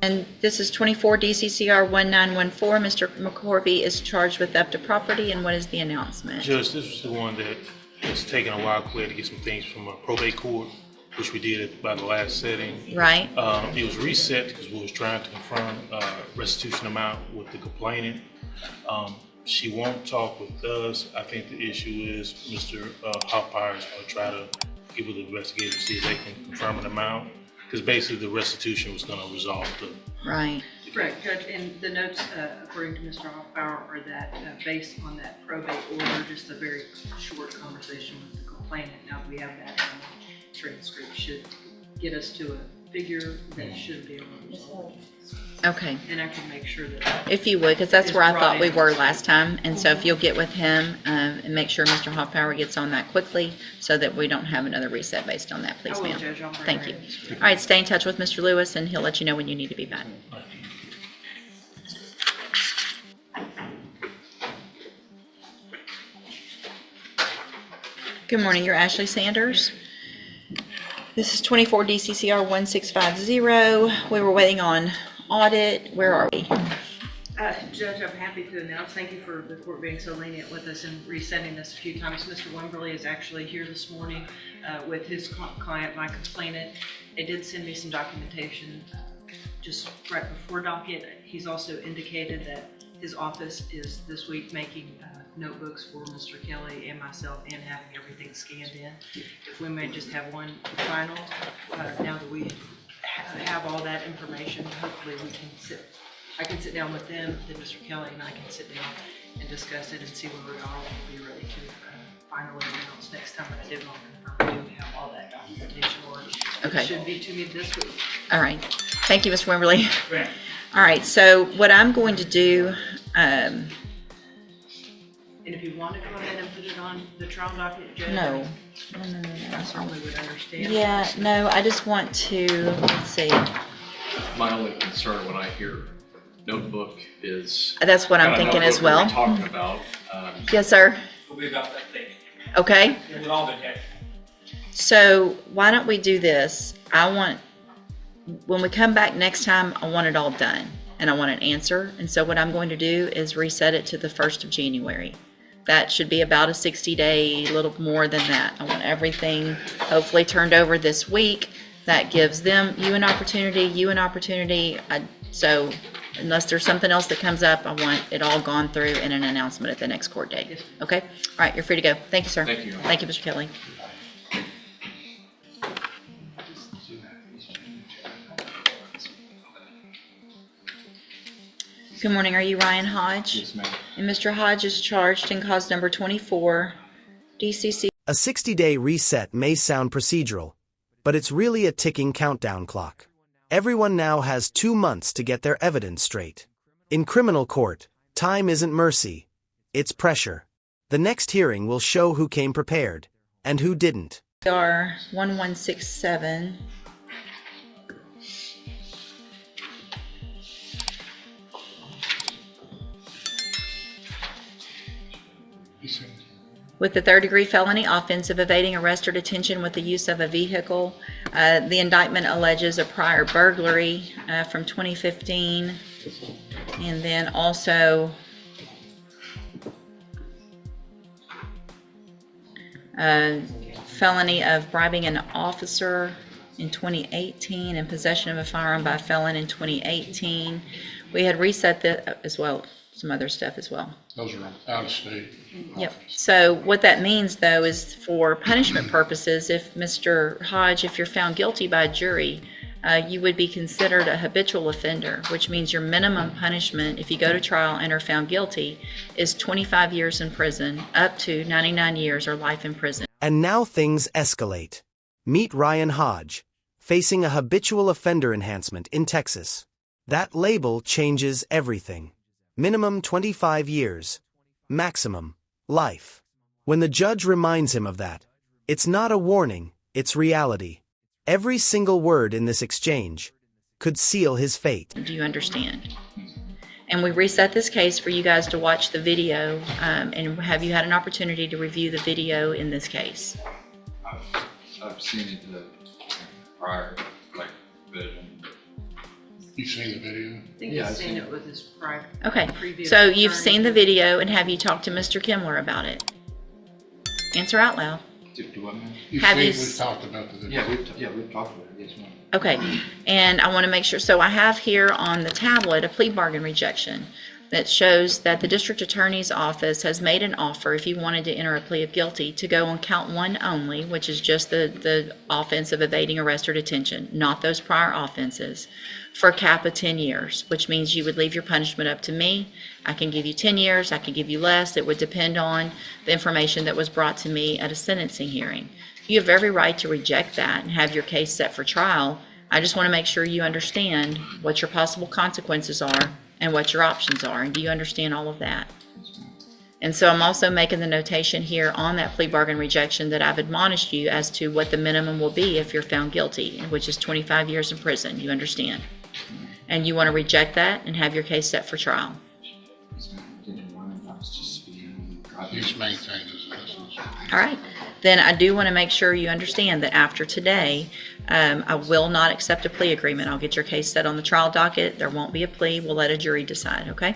And this is 24 DCCR 1914. Mr. McCorvey is charged with theft of property, and what is the announcement? Judge, this was the one that was taking a while. We had to get some things from a probate court, which we did by the last setting. Right. It was reset because we was trying to confirm restitution amount with the complainant. She won't talk with us. I think the issue is Mr. Hoffmeyer is going to try to get with the investigator, see if they can confirm an amount. Because basically the restitution was going to resolve the... Right. Correct, Judge, and the notes, according to Mr. Hoffbauer, are that based on that probate order, just a very short conversation with the complainant. Now, we have that transcript, should get us to a figure that should be able to resolve. Okay. And I can make sure that... If you would, because that's where I thought we were last time. And so if you'll get with him and make sure Mr. Hoffpower gets on that quickly so that we don't have another reset based on that, please, I will, ma'am. Judge. I'll Thank you. All right, stay in touch with Mr. Lewis and he'll let you know when you need to be back. Good morning, you're Ashley Sanders. This is 24 DCCR 1650. We were waiting on audit. Where are we? Judge, I'm happy to announce, thank you for the court being so lenient with us and resetting this a few times. Mr. Wimberly is actually here this morning with his client, my complainant. They did send me some documentation just right before docket. He's also indicated that his office is this week making notebooks for Mr. Kelly and myself and having everything scanned in. If we may just have one final, now that we have all that information, hopefully we can I can sit down with them, then Mr. Kelly and I can sit down and discuss it and see where we are. We'll be ready to finally announce next time, but I did want to confirm we have all that documentation, or Okay. it should be to me this week. All right. Thank you, Mr. Wimberly. All right, so what I'm going to do, And if you want to go ahead and put it on the trial docket, Judge, no. I certainly would understand. Yeah, no, I just want to, let's see. My only concern when I hear notebook is... That's what I'm kinda thinking as notebook well. we're talking about. Yes, sir. We'll be about that thing. Okay. With all the text. So why don't we do this? When we come back next time, I want it all done and I want an answer. And so what I'm going to do is reset it to the 1st of January. That should be about a 60-day, a little more than that. I want everything hopefully turned over this week. That gives you an opportunity. So unless there's something else that comes up, I want it all gone through in an announcement at the next court date. Yes. Okay? All right, you're free to go. Thank you, sir. Thank you. Thank you, Mr. Kelly. Good morning. Are you Ryan Hodge? Yes, ma'am. And Mr. Hodge is charged in cause number 24, DCC. A 60-day reset may sound procedural, but it's really a ticking countdown clock. Everyone now has 2 months to get their evidence straight. In criminal court, time isn't mercy, it's pressure. The next hearing will show who came prepared and who didn't. R 1167. With the third-degree felony offense of evading arrest or detention with the use of a vehicle. The indictment alleges a prior burglary from 2015, and then also felony of bribing an officer in 2018 and possession of a firearm by a felon in 2018. We had reset that as well, some other stuff as well. Those are out of state. Yep. So what that means, though, is for punishment purposes, if Mr. Hodge, if you're found guilty by a jury, you would be considered a habitual offender, which means your minimum punishment, if you go to trial and are found guilty, is 25 years in prison, up to 99 years or life in prison. And now things escalate. Meet Ryan Hodge, facing a habitual offender enhancement in Texas. That label changes everything. Minimum 25 years. Maximum life. When the judge reminds him of that, it's not a warning, it's reality. Every single word in this exchange could seal his fate. Do you understand? And we reset this case for you guys to watch the video, and have you had an opportunity to review the video in this case? I've seen it prior, like, version. You've seen the video? I think Yeah, he's I've seen seen it with his prior. Okay, previous so you've attorney. seen the video, and have you talked to Mr. Kimler about it? Answer out loud. Do what, ma'am? You've Have seen, you we've talked about the video. We've talked about it, yes, ma'am. Okay, and I want to make sure, so I have here on the tablet a plea bargain rejection that shows that the district attorney's office has made an offer, if you wanted to enter a plea of guilty, to go on count one only, which is just the offense of evading arrest or detention, not those prior offenses, for a cap of 10 years, which means you would leave your punishment up to me. I can give you 10 years, I can give you less. It would depend on the information that was brought to me at a sentencing hearing. You have every right to reject that and have your case set for trial. I just want to make sure you understand what your possible consequences are and what your options are. And do you understand all of that? And so I'm also making the notation here on that plea bargain rejection that I've admonished you as to what the minimum will be if you're found guilty, which is 25 years in prison. You understand? And you want to reject that and have your case set for trial. He's maintained his innocence. All right. Then I do want to make sure you understand that after today, I will not accept a plea agreement. I'll get your case set on the trial docket. There won't be a plea. We'll let a jury decide, okay?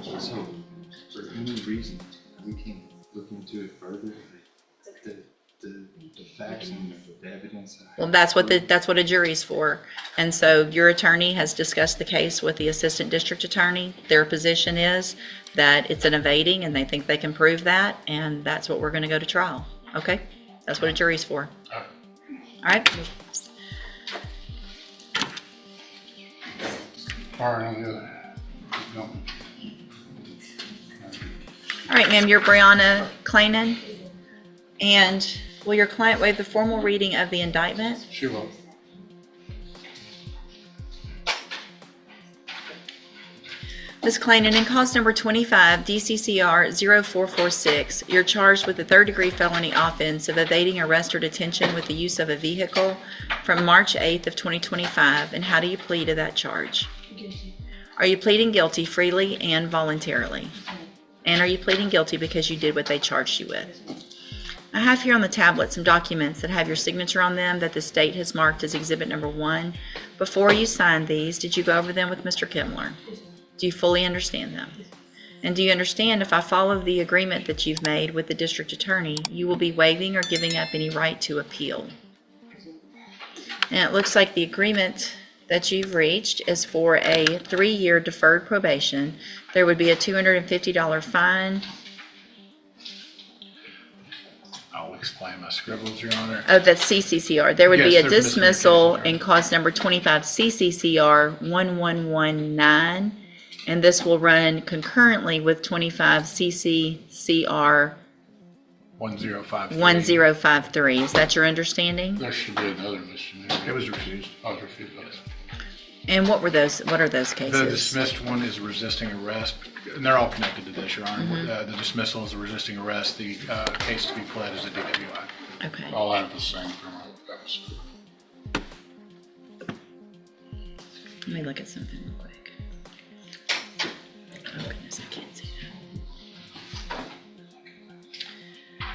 So, for any reason, we can look into it further, the facts and the evidence. Well, that's what a jury's for. And so your attorney has discussed the case with the assistant district attorney. Their position is that it's an evading and they think they can prove that, and that's what we're going to go to trial, okay? That's what a jury's for. All right? Fire on the other. No. All right, ma'am, you're Brianna Clanan. And will your client waive the formal reading of the indictment? She will. Ms. Clanan, in cause number 25, DCCR 0446, you're charged with a third-degree felony offense of evading arrest or detention with the use of a vehicle from March 8th of 2025. And how do you plead to that charge? Guilty. Are you pleading guilty freely and voluntarily? And are you pleading guilty because you did what they charged you with? I have here on the tablet some documents that have your signature on them that the state has marked as exhibit number 1. Before you signed these, did you go over them with Mr. Kimler? Do you fully understand them? And do you understand if I follow the agreement that you've made with the district attorney, you will be waiving or giving up any right to appeal? And it looks like the agreement that you've reached is for a 3-year deferred probation. There would be a $250 fine. I'll explain my scribbles, Your Honor. Oh, that's CCCR. There would be Yes, a there's dismissal miscommunication, in cause number 25 CCCR 1119, and this will run concurrently with 25 CCCR 1053. 1053. Is that your understanding? There should be another misdemeanor. It was refused. Oh, refused. And what are those The cases? dismissed one is resisting arrest, and they're all connected to this, Your Honor. Mm-hmm. The dismissal is a resisting arrest. The case to be pled is a DWI. Okay. All out of the same criminal episode. Let me look at something real quick. Oh goodness, I can't see that.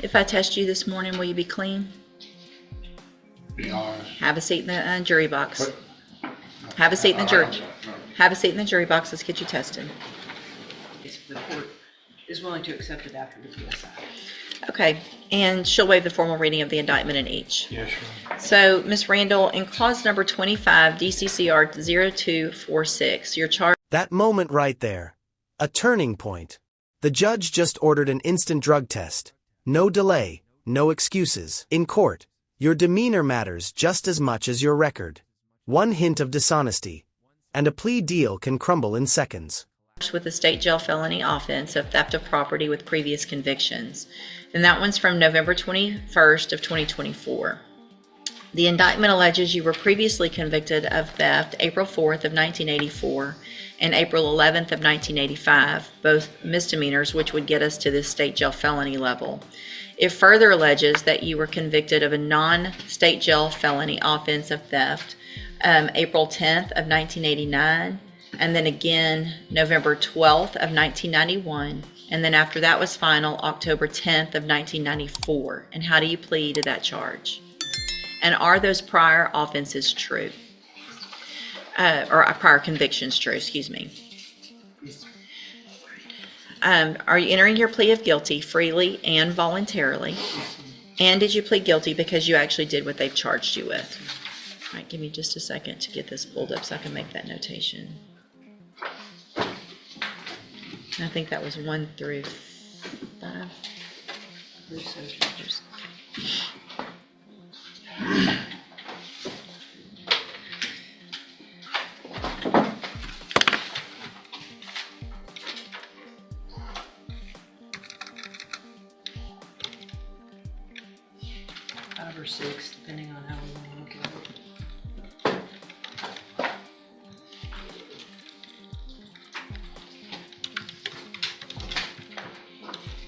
If I test you this morning, will you be clean? Be honest. Have a seat in the jury box. Have a seat in the jury. Have a seat in the jury box. Let's get you tested. If the court is willing to accept it after the PSI. Okay, and she'll waive the formal reading of the indictment in each. Yes, Your Honor. So, Ms. Randall, in cause number 25, DCCR 0246, you're charged. That moment right there. A turning point. The judge just ordered an instant drug test. No delay, no excuses. In court, your demeanor matters just as much as your record. One hint of dishonesty, and a plea deal can crumble in seconds. With a state jail felony offense of theft of property with previous convictions. And that one's from November 21st of 2024. The indictment alleges you were previously convicted of theft April 4th of 1984 and April 11th of 1985, both misdemeanors, which would get us to this state jail felony level. It further alleges that you were convicted of a non-state jail felony offense of theft April 10th of 1989, and then again November 12th of 1991, and then after that was final, October 10th of 1994. And how do you plead to that charge? And are those prior offenses true? or prior convictions, true, excuse me. Are you entering your plea of guilty freely and voluntarily? And did you plead guilty because you actually did what they've charged you with? All right, give me just a second to get this pulled up so I can make that notation. I think that was 1 through 5. Five or six, depending on how we want to look at